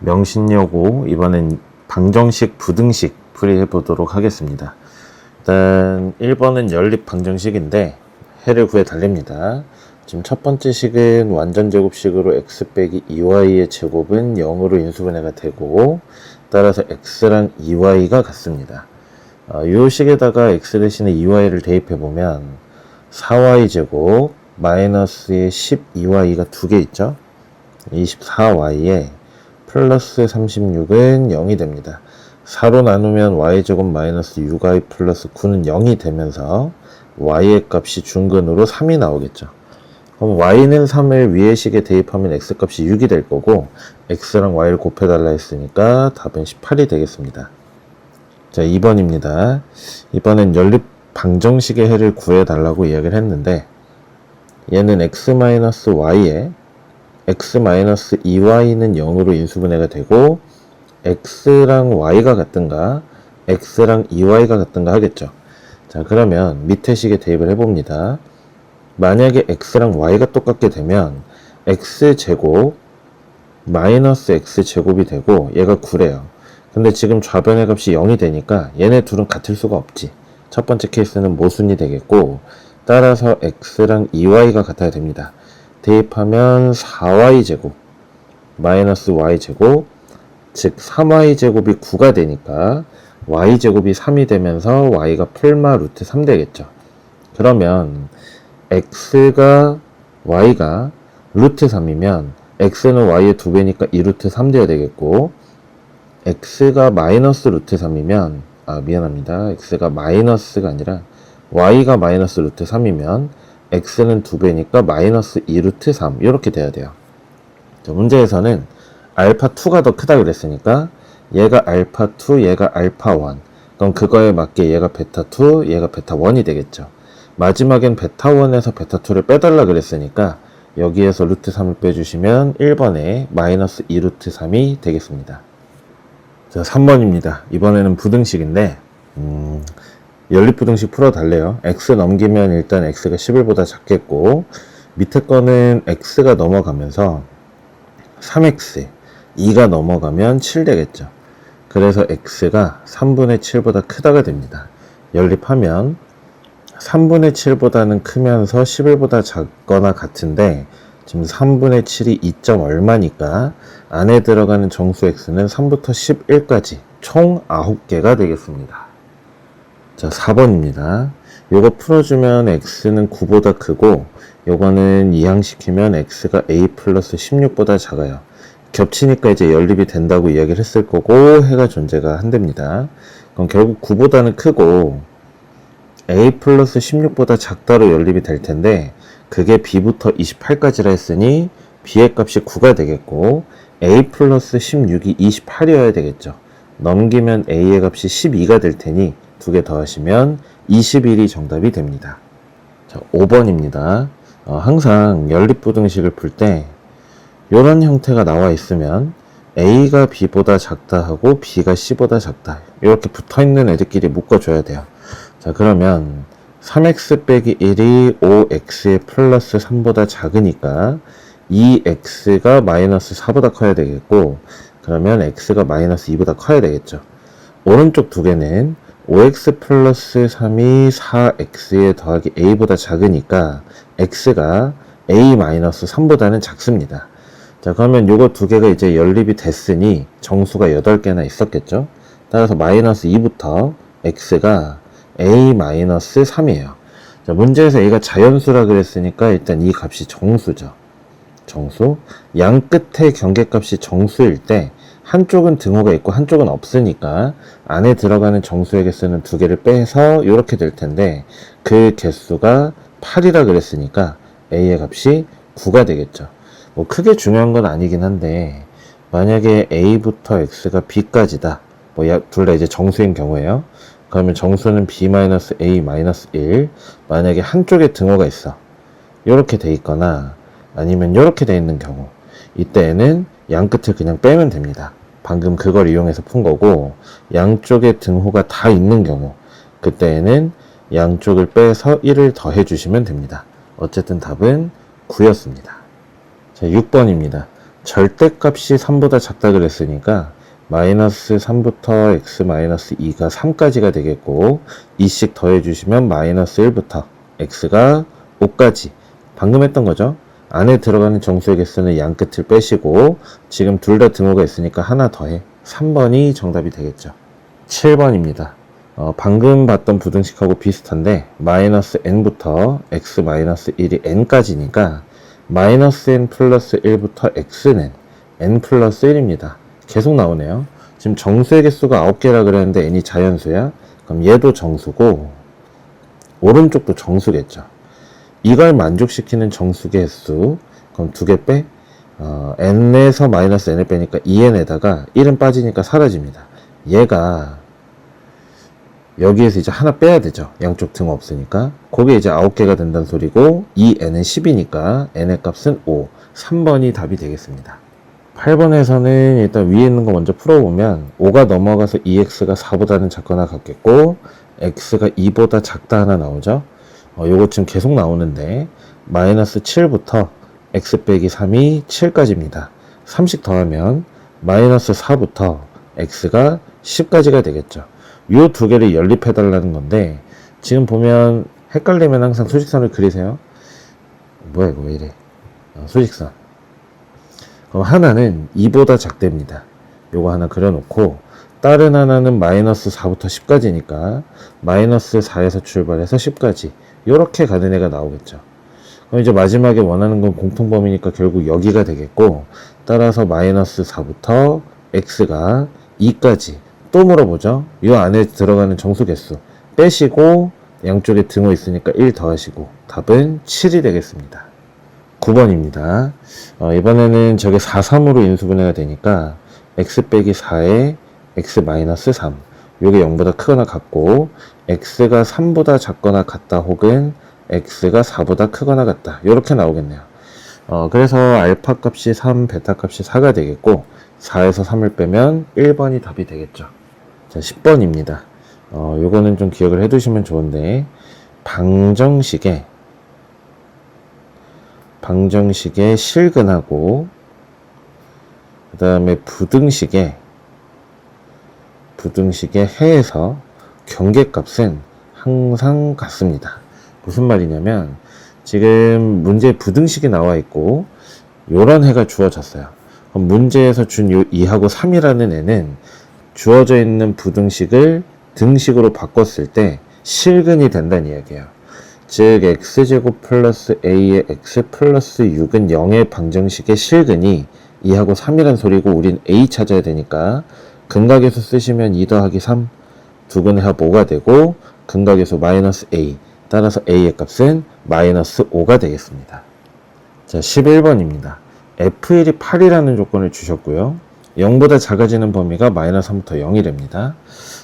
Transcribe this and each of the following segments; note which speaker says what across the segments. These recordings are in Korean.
Speaker 1: 명신여고 이번엔 방정식, 부등식 풀이해 보도록 하겠습니다. 일단 1번은 연립 방정식인데 해를 구해 달립니다. 지금 첫 번째 식은 완전제곱식으로 x 빼기 2y의 제곱은 0으로 인수분해가 되고 따라서 x랑 2y가 같습니다. 이 식에다가 x 대신에 2y를 대입해 보면 4y 제곱 마이너스의 12y가 두 개 있죠. 24y에 플러스 36은 0이 됩니다. 4로 나누면 y제곱 마이너스 6y 플러스 9는 0이 되면서 y의 값이 중근으로 3이 나오겠죠. 그럼 y는 3을 위의 식에 대입하면 x 값이 6이 될 거고 x랑 y를 곱해달라 했으니까 답은 18이 되겠습니다. 자, 2번입니다. 이번엔 연립 방정식의 해를 구해달라고 이야기를 했는데 얘는 x-y에 x-2y는 0으로 인수분해가 되고 x랑 y가 같든가 x랑 2y가 같든가 하겠죠. 자, 그러면 밑에 식에 대입을 해봅니다. 만약에 x랑 y가 똑같게 되면 x제곱 마이너스 x제곱이 되고 얘가 9래요. 근데 지금 좌변의 값이 0이 되니까 얘네 둘은 같을 수가 없지. 첫 번째 케이스는 모순이 되겠고 따라서 x랑 2y가 같아야 됩니다. 대입하면 4y제곱 마이너스 y제곱 즉 3y제곱이 9가 되니까 y제곱이 3이 되면서 y가 풀마 루트 3 되겠죠. 그러면 x가 y가 루트 3이면 x는 y의 2배니까 2루트 3 되어야 되겠고 x가 마이너스 루트 3이면 미안합니다. x가 마이너스가 아니라 y가 마이너스 루트 3이면 x는 2배니까 마이너스 2루트 3 이렇게 돼야 돼요. 자, 문제에서는 알파 2가 더 크다 그랬으니까 얘가 알파 2, 얘가 알파 1. 그럼 그거에 맞게 얘가 베타 2, 얘가 베타 1이 되겠죠. 마지막엔 베타 1에서 베타 2를 빼달라 그랬으니까 여기에서 루트 3을 빼주시면 1번에 마이너스 2루트 3이 되겠습니다. 자, 3번입니다. 이번에는 부등식인데 연립부등식 풀어달래요. x 넘기면 일단 x가 11보다 작겠고 밑에 거는 x가 넘어가면서 3x 2가 넘어가면 7 되겠죠. 그래서 x가 3분의 7보다 크다가 됩니다. 연립하면 3분의 7보다는 크면서 11보다 작거나 같은데 지금 3분의 7이 2. 얼마니까 안에 들어가는 정수 x는 3부터 11까지 총 9개가 되겠습니다. 자, 4번입니다. 요거 풀어주면 x는 9보다 크고 요거는 이항시키면 x가 a 플러스 16보다 작아요. 겹치니까 이제 연립이 된다고 이야기를 했을 거고 해가 존재가 한답니다. 그럼 결국 9보다는 크고 a 플러스 16보다 작다로 연립이 될 텐데 그게 b부터 28까지라 했으니 b의 값이 9가 되겠고 a 플러스 16이 28이어야 되겠죠. 넘기면 a의 값이 12가 될 테니 두 개 더하시면 21이 정답이 됩니다. 자, 5번입니다. 항상 연립부등식을 풀 때 이런 형태가 나와 있으면 a가 b보다 작다 하고 b가 c보다 작다 이렇게 붙어있는 애들끼리 묶어줘야 돼요. 자, 그러면 3x 빼기 1이 5x의 플러스 3보다 작으니까 2x가 마이너스 4보다 커야 되겠고 그러면 x가 마이너스 2보다 커야 되겠죠. 오른쪽 두 개는 5x 플러스 3이 4x에 더하기 a보다 작으니까 x가 a 마이너스 3보다는 작습니다. 자, 그러면 요거 두 개가 이제 연립이 됐으니 정수가 8개나 있었겠죠. 따라서 마이너스 2부터 x가 a 마이너스 3이에요. 자, 문제에서 a가 자연수라 그랬으니까 일단 이 값이 정수죠. 정수. 양 끝에 경계값이 정수일 때 한쪽은 등호가 있고 한쪽은 없으니까 안에 들어가는 정수의 개수는 두 개를 빼서 이렇게 될 텐데 그 개수가 8이라 그랬으니까 a의 값이 9가 되겠죠. 뭐 크게 중요한 건 아니긴 한데 만약에 a부터 x가 b까지다. 뭐 둘 다 이제 정수인 경우에요. 그러면 정수는 b-a-1 만약에 한쪽에 등호가 있어. 이렇게 돼 있거나 아니면 이렇게 돼 있는 경우 이때에는 양 끝을 그냥 빼면 됩니다. 방금 그걸 이용해서 푼 거고 양쪽에 등호가 다 있는 경우 그때에는 양쪽을 빼서 1을 더해 주시면 됩니다. 어쨌든 답은 9였습니다. 자, 6번입니다. 절대값이 3보다 작다 그랬으니까 마이너스 3부터 x 마이너스 2가 3까지가 되겠고 2씩 더해주시면 마이너스 1부터 x가 5까지 방금 했던 거죠. 안에 들어가는 정수의 개수는 양 끝을 빼시고 지금 둘 다 등호가 있으니까 하나 더해 3번이 정답이 되겠죠. 7번입니다. 방금 봤던 부등식하고 비슷한데 마이너스 n부터 x 마이너스 1이 n까지니까 마이너스 n 플러스 1부터 x는 n 플러스 1입니다. 계속 나오네요. 지금 정수의 개수가 9개라 그랬는데 n이 자연수야. 그럼 얘도 정수고 오른쪽도 정수겠죠. 이걸 만족시키는 정수의 횟수 그럼 2개 빼 n에서 마이너스 n을 빼니까 2n에다가 1은 빠지니까 사라집니다. 얘가 여기에서 이제 하나 빼야 되죠. 양쪽 등 없으니까. 그게 이제 9개가 된다는 소리고 2n은 10이니까 n의 값은 5. 3번이 답이 되겠습니다. 8번에서는 일단 위에 있는 거 먼저 풀어보면 5가 넘어가서 2x가 4보다는 작거나 같겠고 x가 2보다 작다 하나 나오죠. 요거 지금 계속 나오는데 마이너스 7부터 x 빼기 3이 7까지입니다. 3씩 더하면 마이너스 4부터 x가 10까지가 되겠죠. 요 두 개를 연립해 달라는 건데 지금 보면 헷갈리면 항상 수직선을 그리세요. 뭐야 이거 왜 이래. 수직선. 그럼 하나는 2보다 작답니다. 요거 하나 그려놓고 다른 하나는 마이너스 4부터 10까지니까 마이너스 4에서 출발해서 10까지 요렇게 가는 애가 나오겠죠. 그럼 이제 마지막에 원하는 건 공통범위니까 결국 여기가 되겠고 따라서 마이너스 4부터 x가 2까지 또 물어보죠. 이 안에 들어가는 정수 개수 빼시고 양쪽에 등호 있으니까 1 더하시고 답은 7이 되겠습니다. 9번입니다. 이번에는 저게 4, 3으로 인수분해가 되니까 x 빼기 4에 x 마이너스 3 요게 0보다 크거나 같고 x가 3보다 작거나 같다 혹은 x가 4보다 크거나 같다 요렇게 나오겠네요. 그래서 알파 값이 3, 베타 값이 4가 되겠고 4에서 3을 빼면 1번이 답이 되겠죠. 자, 10번입니다. 요거는 좀 기억을 해 두시면 좋은데 방정식에 실근하고 그 다음에 부등식에 해에서 경계값은 항상 같습니다. 무슨 말이냐면 지금 문제에 부등식이 나와 있고 요런 해가 주어졌어요. 그럼 문제에서 준 요 2하고 3이라는 애는 주어져 있는 부등식을 등식으로 바꿨을 때 실근이 된다는 이야기예요. 즉 x제곱 플러스 a의 x 플러스 6은 0의 방정식의 실근이 2하고 3이란 소리고 우린 a 찾아야 되니까 근각에서 쓰시면 2 더하기 3 두근해야 5가 되고 근각에서 마이너스 a 따라서 a의 값은 마이너스 5가 되겠습니다. 자 11번입니다. f1이 8이라는 조건을 주셨고요. 0보다 작아지는 범위가 마이너스 3부터 0이 됩니다.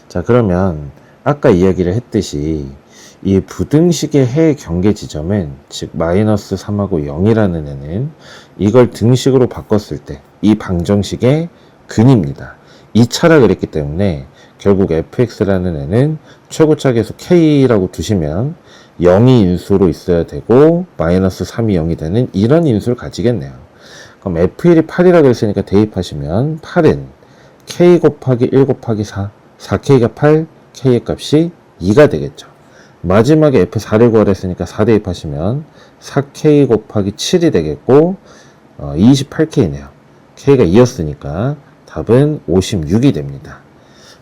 Speaker 1: 자 그러면 아까 이야기를 했듯이 이 부등식의 해의 경계 지점은 즉 마이너스 3하고 0이라는 애는 이걸 등식으로 바꿨을 때 이 방정식의 근입니다. 2차라 그랬기 때문에 결국 fx라는 애는 최고차 계수 k라고 두시면 0이 인수로 있어야 되고 마이너스 3이 0이 되는 이런 인수를 가지겠네요. 그럼 f1이 8이라고 했으니까 대입하시면 8은 k 곱하기 1 곱하기 4 4k가 8 k의 값이 2가 되겠죠. 마지막에 f4를 구하라 했으니까 4 대입하시면 4k 곱하기 7이 되겠고 28k네요. k가 2였으니까 답은 56이 됩니다.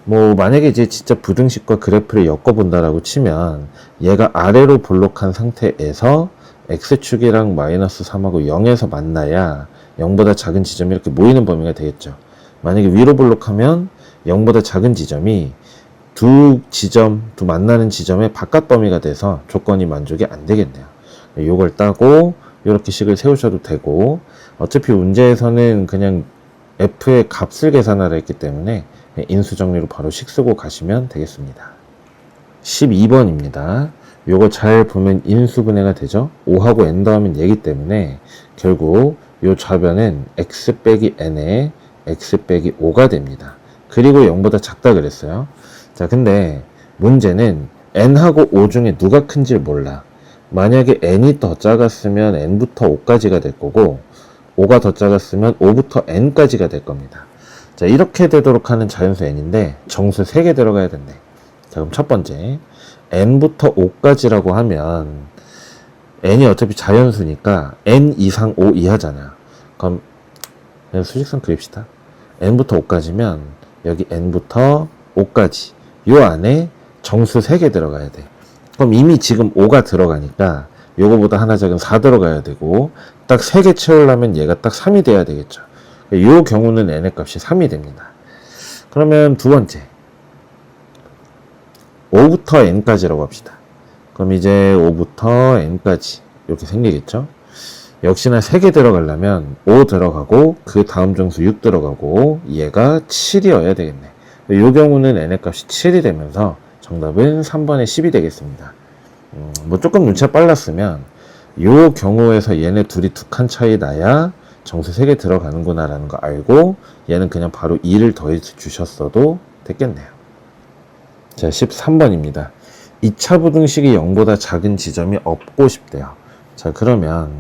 Speaker 1: 뭐 만약에 이제 진짜 부등식과 그래프를 엮어본다라고 치면 얘가 아래로 볼록한 상태에서 x축이랑 마이너스 3하고 0에서 만나야 0보다 작은 지점이 이렇게 모이는 범위가 되겠죠. 만약에 위로 볼록하면 0보다 작은 지점이 두 만나는 지점의 바깥 범위가 돼서 조건이 만족이 안 되겠네요. 요걸 따고 이렇게 식을 세우셔도 되고 어차피 문제에서는 그냥 f의 값을 계산하라 했기 때문에 인수 정리로 바로 식 쓰고 가시면 되겠습니다. 12번입니다. 요거 잘 보면 인수분해가 되죠. 5하고 n 더하면 얘기 때문에 결국 요 좌변은 x 빼기 n에 x 빼기 5가 됩니다. 그리고 0보다 작다 그랬어요. 자 근데 문제는 n하고 5 중에 누가 큰지 몰라. 만약에 n이 더 작았으면 n부터 5까지가 될 거고 5가 더 작았으면 5부터 n까지가 될 겁니다. 자, 이렇게 되도록 하는 자연수 n인데 정수 3개 들어가야 된대. 자, 그럼 첫 번째 n부터 5까지라고 하면 n이 어차피 자연수니까 n 이상 5 이하잖아요. 그럼 그냥 수직선 그립시다. n부터 5까지면 여기 n부터 5까지 요 안에 정수 3개 들어가야 돼. 그럼 이미 지금 5가 들어가니까 요거보다 하나 작은 4 들어가야 되고 딱 3개 채우려면 얘가 딱 3이 돼야 되겠죠. 요 경우는 n의 값이 3이 됩니다. 그러면 두 번째 5부터 n까지라고 합시다. 그럼 이제 5부터 n까지 이렇게 생기겠죠. 역시나 3개 들어가려면 5 들어가고 그 다음 정수 6 들어가고 얘가 7이어야 되겠네. 이 경우는 n의 값이 7이 되면서 정답은 3번의 10이 되겠습니다. 뭐 조금 눈치가 빨랐으면 이 경우에서 얘네 둘이 2칸 차이 나야 정수 3개 들어가는구나 라는 거 알고 얘는 그냥 바로 2를 더해 주셨어도 됐겠네요. 자, 13번입니다. 2차 부등식이 0보다 작은 지점이 없고 싶대요. 자, 그러면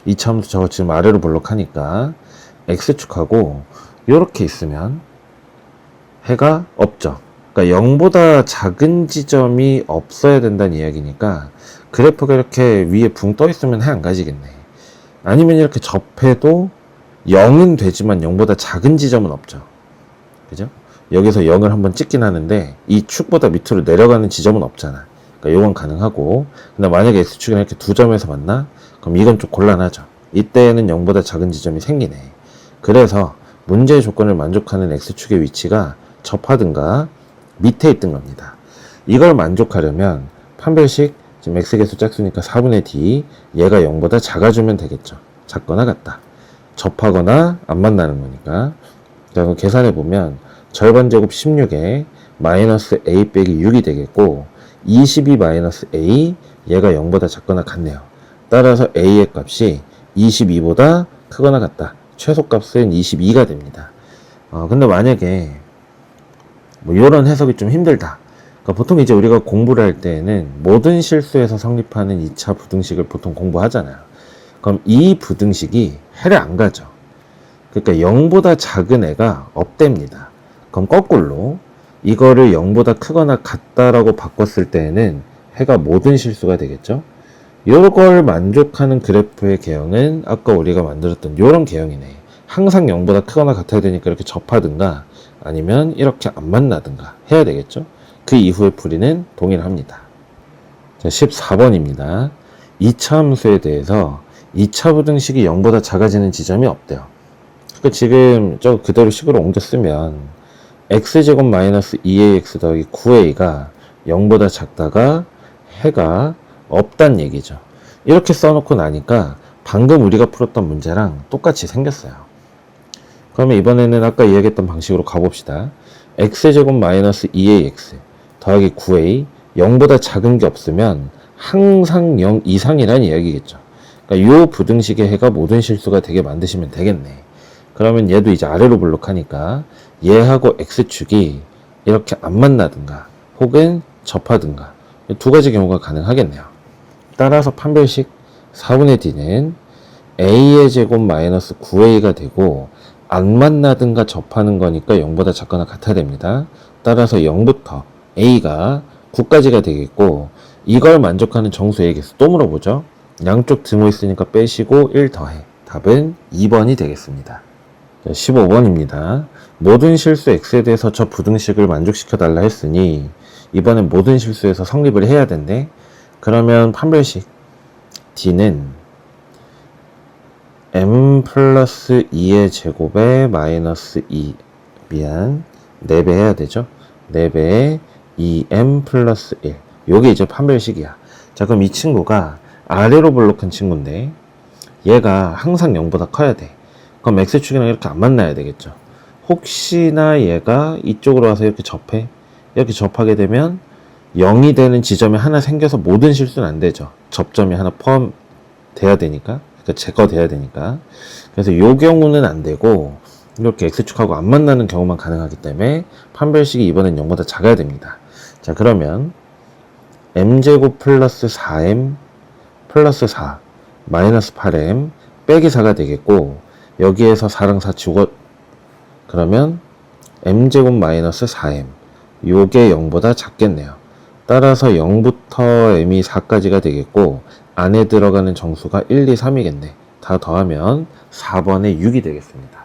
Speaker 1: 2차 함수 저거 지금 아래로 볼록하니까 x축하고 이렇게 있으면 해가 없죠. 그러니까 0보다 작은 지점이 없어야 된다는 이야기니까 그래프가 이렇게 위에 붕 떠 있으면 해 안 가지겠네. 아니면 이렇게 접해도 0은 되지만 0보다 작은 지점은 없죠. 그죠? 여기서 0을 한번 찍긴 하는데 이 축보다 밑으로 내려가는 지점은 없잖아. 그러니까 이건 가능하고, 근데 만약에 x축이랑 이렇게 두 점에서 만나? 그럼 이건 좀 곤란하죠. 이때에는 0보다 작은 지점이 생기네. 그래서 문제의 조건을 만족하는 x축의 위치가 접하든가 밑에 있던 겁니다. 이걸 만족하려면 판별식, 지금 x개수 짝수니까 4분의 d, 얘가 0보다 작아주면 되겠죠. 작거나 같다. 접하거나 안 만나는 거니까. 자, 그럼 계산해보면 절반 제곱 16에 마이너스 a 빼기 6이 되겠고 22 마이너스 a, 얘가 0보다 작거나 같네요. 따라서 a의 값이 22보다 크거나 같다. 최소값은 22가 됩니다. 근데 만약에 뭐 이런 해석이 좀 힘들다. 그러니까 보통 이제 우리가 공부를 할 때에는 모든 실수에서 성립하는 2차 부등식을 보통 공부하잖아요. 그럼 이 부등식이 해를 안 가죠. 그러니까 0보다 작은 애가 없답니다. 그럼 거꾸로 이거를 0보다 크거나 같다라고 바꿨을 때에는 해가 모든 실수가 되겠죠. 이걸 만족하는 그래프의 개형은 아까 우리가 만들었던 이런 개형이네. 항상 0보다 크거나 같아야 되니까 이렇게 접하든가 아니면 이렇게 안 만나든가 해야 되겠죠. 그 이후의 풀이는 동일합니다. 자, 14번입니다. 2차 함수에 대해서 2차 부등식이 0보다 작아지는 지점이 없대요. 그러니까 지금 저 그대로 식으로 옮겨 쓰면 x제곱 마이너스 2ax 더하기 9a가 0보다 작다가 해가 없단 얘기죠. 이렇게 써놓고 나니까 방금 우리가 풀었던 문제랑 똑같이 생겼어요. 그러면 이번에는 아까 이야기했던 방식으로 가봅시다. x제곱 마이너스 2ax 더하기 9a 0보다 작은 게 없으면 항상 0 이상이란 이야기겠죠. 그러니까 요 부등식의 해가 모든 실수가 되게 만드시면 되겠네. 그러면 얘도 이제 아래로 블록하니까 얘하고 x축이 이렇게 안 만나든가 혹은 접하든가 두 가지 경우가 가능하겠네요. 따라서 판별식 4분의 d는 a의 제곱 마이너스 9a가 되고 안 만나든가 접하는 거니까 0보다 작거나 같아야 됩니다. 따라서 0부터 a가 9까지가 되겠고 이걸 만족하는 정수의 개수 또 물어보죠. 양쪽 등호 있으니까 빼시고 1 더해. 답은 2번이 되겠습니다. 15번입니다. 모든 실수 x에 대해서 저 부등식을 만족시켜 달라 했으니 이번엔 모든 실수에서 성립을 해야 된대. 그러면 판별식 d는 m 플러스 2의 제곱에 마이너스 2 4배 해야 되죠. 4배에 2m 플러스 1 요게 이제 판별식이야. 자, 그럼 이 친구가 아래로 블록한 친구인데 얘가 항상 0보다 커야 돼. 그럼 x축이랑 이렇게 안 만나야 되겠죠. 혹시나 얘가 이쪽으로 와서 이렇게 접해. 이렇게 접하게 되면 0이 되는 지점이 하나 생겨서 모든 실수는 안 되죠. 접점이 하나 포함돼야 되니까. 그러니까 제거돼야 되니까. 그래서 요 경우는 안 되고 이렇게 x축하고 안 만나는 경우만 가능하기 때문에 판별식이 이번엔 0보다 작아야 됩니다. 자, 그러면 m제곱 플러스 4m 플러스 4 마이너스 8m 빼기 4가 되겠고, 여기에서 4랑 4 치우고, 그러면 m제곱 마이너스 4m. 요게 0보다 작겠네요. 따라서 0부터 m이 4까지가 되겠고, 안에 들어가는 정수가 1, 2, 3이겠네. 다 더하면 4번에 6이 되겠습니다.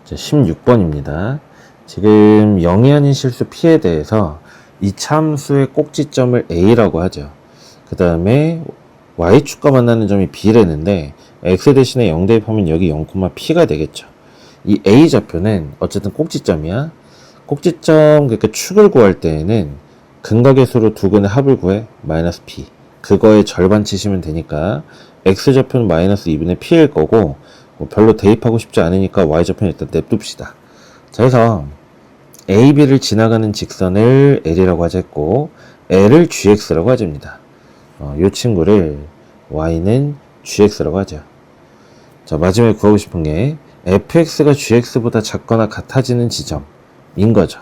Speaker 1: 자, 16번입니다. 지금 0이 아닌 실수 p에 대해서 이 참수의 꼭지점을 a라고 하죠. 그 다음에 y축과 만나는 점이 b라는데 x 대신에 0 대입하면 여기 0, p가 되겠죠. 이 a 좌표는 어쨌든 꼭지점이야. 꼭지점, 그러니까 축을 구할 때에는 근각의 수로 두 근의 합을 구해 마이너스 p. 그거의 절반 치시면 되니까 x 좌표는 마이너스 2분의 p일 거고, 뭐 별로 대입하고 싶지 않으니까 y 좌표는 일단 냅둡시다. 자, 그래서 a, b를 지나가는 직선을 l이라고 하자고, l을 gx라고 하집니다. 이 친구를 y는 gx라고 하죠. 자, 마지막에 구하고 싶은 게 fx가 gx보다 작거나 같아지는 지점인 거죠.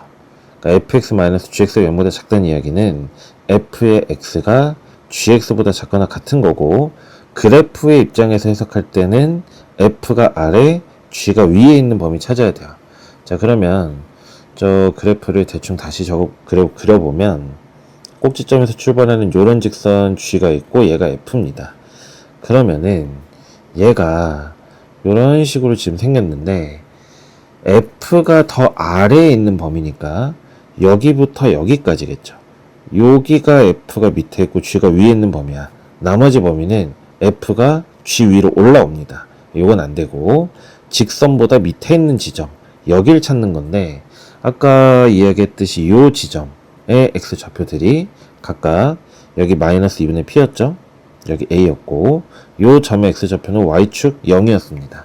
Speaker 1: 그러니까 fx-gx가 0보다 작다는 이야기는 f의 x가 gx보다 작거나 같은 거고, 그래프의 입장에서 해석할 때는 f가 아래, g가 위에 있는 범위 찾아야 돼요. 자, 그러면 저 그래프를 대충 다시 그려보면 꼭지점에서 출발하는 요런 직선 g가 있고 얘가 f입니다. 그러면은 얘가 요런 식으로 지금 생겼는데 f가 더 아래에 있는 범위니까 여기부터 여기까지겠죠. 여기가 f가 밑에 있고 g가 위에 있는 범위야. 나머지 범위는 f가 g 위로 올라옵니다. 이건 안 되고 직선보다 밑에 있는 지점, 여길 찾는 건데, 아까 이야기했듯이 이 지점의 x 좌표들이 각각 여기 마이너스 2분의 p였죠. 여기 a였고, 이 점의 x 좌표는 y축 0이었습니다.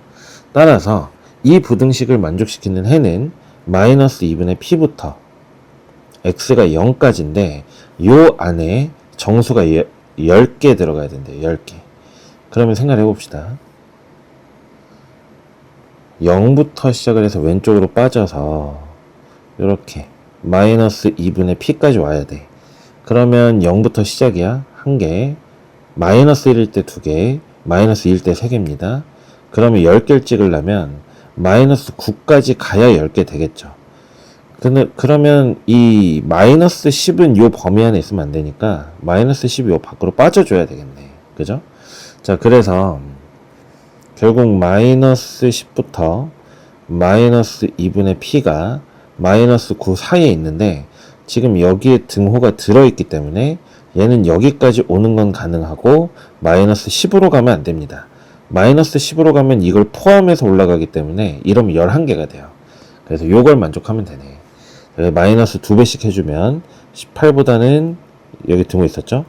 Speaker 1: 따라서 이 부등식을 만족시키는 해는 마이너스 2분의 p부터 x가 0까지인데 요 안에 정수가 10개 들어가야 된대요. 10개. 그러면 생각을 해봅시다. 0부터 시작을 해서 왼쪽으로 빠져서 이렇게 마이너스 2분의 p까지 와야 돼. 그러면 0부터 시작이야. 1개, 마이너스 1일 때 2개, 마이너스 2일 때 3개입니다. 그러면 10개를 찍으려면 마이너스 9까지 가야 10개 되겠죠. 근데 그러면 이 마이너스 10은 요 범위 안에 있으면 안 되니까 마이너스 10이 요 밖으로 빠져줘야 되겠네. 그죠? 자, 그래서 결국 마이너스 10부터 마이너스 2분의 p가 마이너스 9 사이에 있는데 지금 여기에 등호가 들어있기 때문에 얘는 여기까지 오는 건 가능하고 마이너스 10으로 가면 안 됩니다. 마이너스 10으로 가면 이걸 포함해서 올라가기 때문에 이러면 11개가 돼요. 그래서 요걸 만족하면 되네. 마이너스 2배씩 해주면 18보다는 여기 등호 있었죠?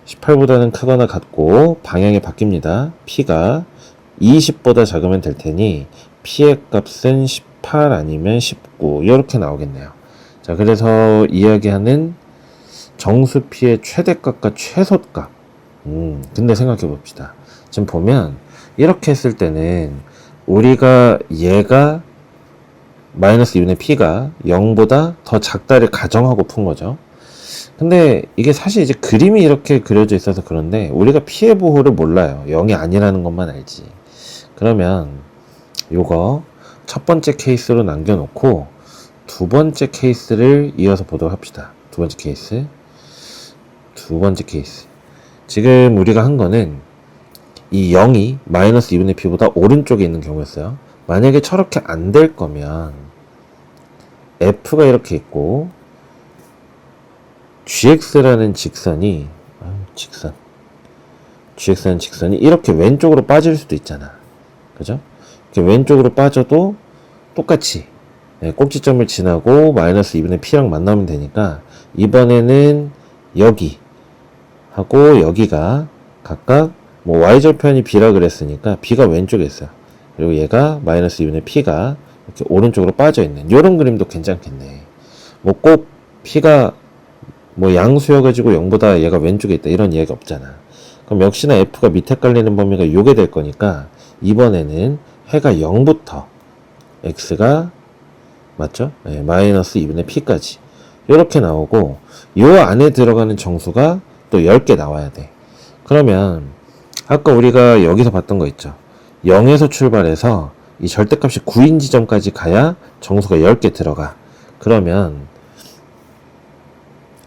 Speaker 1: 18보다는 크거나 같고 방향이 바뀝니다. p가 20보다 작으면 될 테니 p의 값은 18 아니면 19 이렇게 나오겠네요. 자, 그래서 이야기하는 정수 p의 최대값과 최소값. 근데 생각해 봅시다. 지금 보면 이렇게 했을 때는 우리가 얘가 마이너스 2분의 p가 0보다 더 작다를 가정하고 푼 거죠. 근데 이게 사실 이제 그림이 이렇게 그려져 있어서 그런데 우리가 피해 보호를 몰라요. 0이 아니라는 것만 알지. 그러면 요거 첫 번째 케이스로 남겨놓고 두 번째 케이스를 이어서 보도록 합시다. 두 번째 케이스. 지금 우리가 한 거는 이 0이 마이너스 2분의 p보다 오른쪽에 있는 경우였어요. 만약에 저렇게 안 될 거면 f가 이렇게 있고 gx라는 직선이 gx라는 직선이 이렇게 왼쪽으로 빠질 수도 있잖아. 그죠? 이렇게 왼쪽으로 빠져도 똑같이 꼭지점을 지나고 마이너스 2분의 p랑 만나면 되니까 이번에는 여기 하고 여기가 각각 뭐 y절편이 b라 그랬으니까 b가 왼쪽에 있어요. 그리고 얘가 마이너스 2분의 p가 이렇게 오른쪽으로 빠져 있는 요런 그림도 괜찮겠네. 뭐 꼭 p가 뭐 양수여가지고 0보다 얘가 왼쪽에 있다 이런 이야기 없잖아. 그럼 역시나 f가 밑에 깔리는 범위가 요게 될 거니까 이번에는 해가 0부터 x가 맞죠? 네, 마이너스 2분의 p까지 이렇게 나오고 요 안에 들어가는 정수가 또 10개 나와야 돼. 그러면 아까 우리가 여기서 봤던 거 있죠? 0에서 출발해서 이 절대값이 9인 지점까지 가야 정수가 10개 들어가. 그러면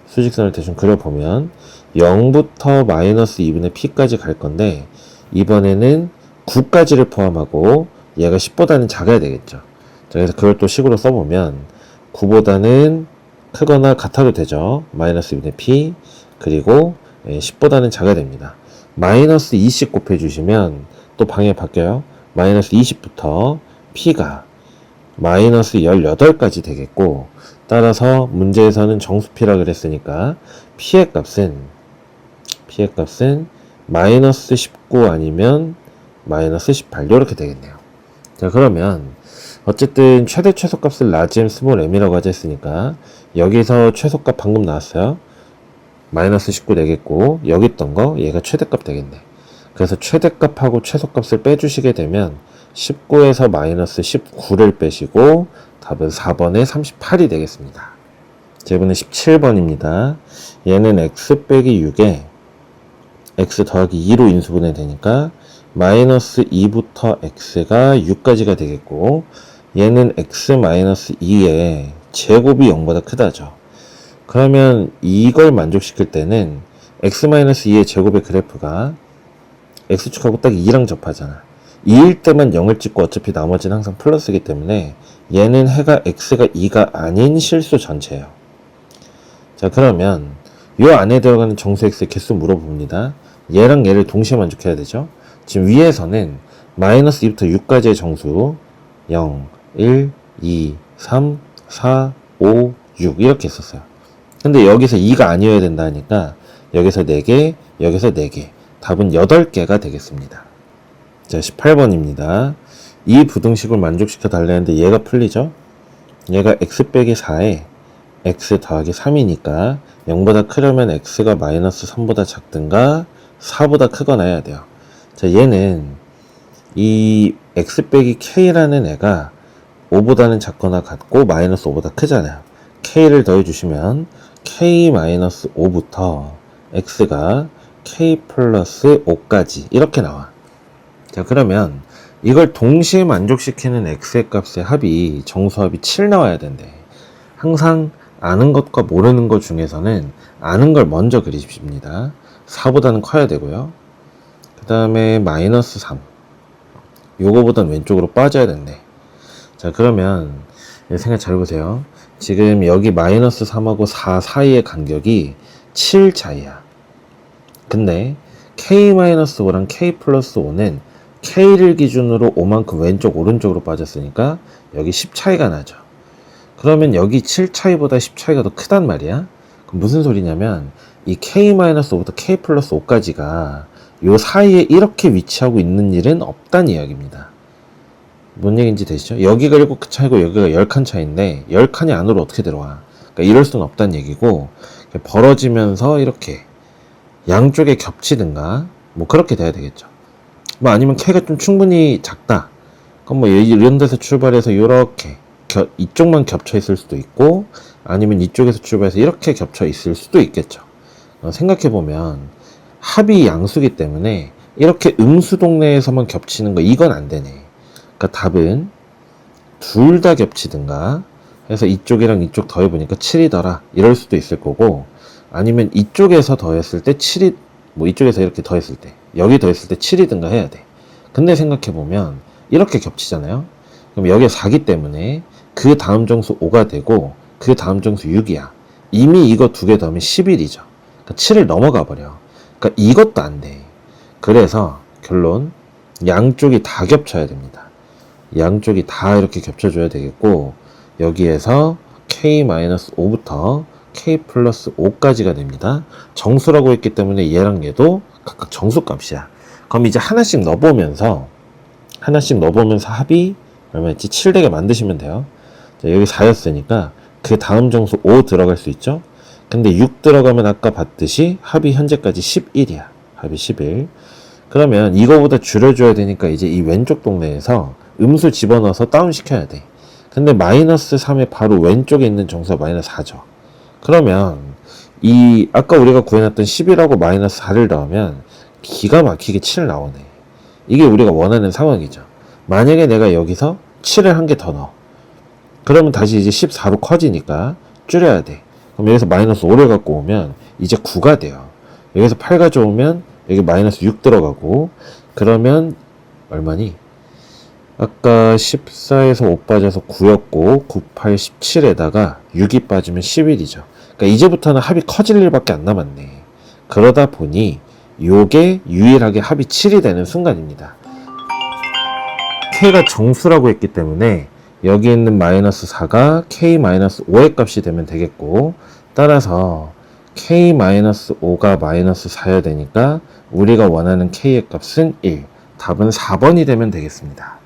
Speaker 1: 수직선을 대충 그려보면 0부터 마이너스 2분의 p까지 갈 건데 이번에는 9까지를 포함하고 얘가 10보다는 작아야 되겠죠. 자, 그래서 그걸 또 식으로 써보면 9보다는 크거나 같아도 되죠. 마이너스 2분의 p 그리고 10보다는 작아야 됩니다. 마이너스 20 곱해주시면 또 방향이 바뀌어요. 마이너스 20부터 p가 마이너스 18까지 되겠고, 따라서 문제에서는 정수피라 그랬으니까 p의 값은 마이너스 19 아니면 마이너스 18 이렇게 되겠네요. 자, 그러면 어쨌든 최대 최소값을 large m, small m이라고 하자 했으니까 여기서 최소값 방금 나왔어요. 마이너스 19 되겠고, 여기 있던 거 얘가 최대값 되겠네. 그래서 최대값하고 최소값을 빼주시게 되면 19에서 마이너스 19를 빼시고 답은 4번에 38이 되겠습니다. 자, 이번엔 17번입니다. 얘는 x 빼기 6에 x 더하기 2로 인수분해 되니까 마이너스 2부터 x가 6까지가 되겠고, 얘는 x 마이너스 2에 제곱이 0보다 크다죠. 그러면 이걸 만족시킬 때는 x 마이너스 2의 제곱의 그래프가 x축하고 딱 2랑 접하잖아. 2일 때만 0을 찍고 어차피 나머지는 항상 플러스이기 때문에 얘는 해가 x가 2가 아닌 실수 전체예요. 자, 그러면 요 안에 들어가는 정수 x의 개수 물어봅니다. 얘랑 얘를 동시에 만족해야 되죠. 지금 위에서는 마이너스 2부터 6까지의 정수 0, 1, 2, 3, 4, 5, 6 이렇게 했었어요. 근데 여기서 2가 아니어야 된다 하니까 여기서 4개, 여기서 4개, 답은 8개가 되겠습니다. 자, 18번입니다. 이 부등식을 만족시켜 달라는데 얘가 풀리죠? 얘가 x 빼기 4에 x 더하기 3이니까 0보다 크려면 x가 마이너스 3보다 작든가 4보다 크거나 해야 돼요. 자, 얘는 이 x 빼기 k라는 애가 5보다는 작거나 같고 마이너스 5보다 크잖아요. k를 더해주시면 k 마이너스 5부터 x가 k 플러스 5까지 이렇게 나와. 자, 그러면 이걸 동시에 만족시키는 x의 값의 합이 정수합이 7 나와야 된대. 항상 아는 것과 모르는 것 중에서는 아는 걸 먼저 그리십니다. 4보다는 커야 되고요. 그 다음에 마이너스 3 요거보단 왼쪽으로 빠져야 된대. 자, 그러면 생각 잘 보세요. 지금 여기 마이너스 3하고 4 사이의 간격이 7 차이야. 근데 k-5랑 k 플러스 5는 k를 기준으로 5만큼 왼쪽 오른쪽으로 빠졌으니까 여기 10 차이가 나죠. 그러면 여기 7 차이보다 10 차이가 더 크단 말이야. 그럼 무슨 소리냐면 이 k-5부터 k 플러스 5까지가 요 사이에 이렇게 위치하고 있는 일은 없다는 이야기입니다. 뭔 얘기인지 되시죠? 여기가 7칸 차이고 여기가 10칸 차이인데 10칸이 안으로 어떻게 들어와? 그러니까 이럴 수는 없다는 얘기고, 벌어지면서 이렇게 양쪽에 겹치든가 뭐 그렇게 돼야 되겠죠. 뭐 아니면 k가 좀 충분히 작다. 그럼 뭐 이런 데서 출발해서 이렇게 이쪽만 겹쳐 있을 수도 있고, 아니면 이쪽에서 출발해서 이렇게 겹쳐 있을 수도 있겠죠. 생각해보면 합이 양수기 때문에 이렇게 음수 동네에서만 겹치는 거 이건 안 되네. 그러니까 답은 둘 다 겹치든가 해서 이쪽이랑 이쪽 더해보니까 7이더라 이럴 수도 있을 거고, 아니면 이쪽에서 더했을 때 7이 뭐 이쪽에서 이렇게 더했을 때 여기 더했을 때 7이든가 해야 돼. 근데 생각해보면 이렇게 겹치잖아요. 그럼 여기가 4기 때문에 그 다음 정수 5가 되고 그 다음 정수 6이야. 이미 이거 두 개 더하면 11이죠. 그러니까 7을 넘어가 버려. 그러니까 이것도 안 돼. 그래서 결론, 양쪽이 다 겹쳐야 됩니다. 양쪽이 다 이렇게 겹쳐줘야 되겠고, 여기에서 k-5부터 k 플러스 5까지가 됩니다. 정수라고 했기 때문에 얘랑 얘도 각각 정수값이야. 그럼 이제 하나씩 넣어보면서 합이 얼마였지? 7 되게 만드시면 돼요. 자, 여기 4였으니까 그 다음 정수 5 들어갈 수 있죠? 근데 6 들어가면 아까 봤듯이 합이 현재까지 11이야. 합이 11. 그러면 이거보다 줄여줘야 되니까 이제 이 왼쪽 동네에서 음수 집어넣어서 다운시켜야 돼. 근데 마이너스 3의 바로 왼쪽에 있는 정수가 마이너스 4죠. 그러면 아까 우리가 구해놨던 11하고 마이너스 4를 넣으면 기가 막히게 7 나오네. 이게 우리가 원하는 상황이죠. 만약에 내가 여기서 7을 한 개 더 넣어. 그러면 다시 이제 14로 커지니까 줄여야 돼. 그럼 여기서 마이너스 5를 갖고 오면 이제 9가 돼요. 여기서 8 가져오면 여기 마이너스 6 들어가고, 그러면 얼마니? 아까 14에서 5 빠져서 9였고 9, 8, 17에다가 6이 빠지면 11이죠. 그러니까 이제부터는 합이 커질 일밖에 안 남았네. 그러다 보니 요게 유일하게 합이 7이 되는 순간입니다. K가 정수라고 했기 때문에 여기 있는 마이너스 4가 K-5의 값이 되면 되겠고, 따라서 K-5가 마이너스 4야 되니까 우리가 원하는 K의 값은 1. 답은 4번이 되면 되겠습니다.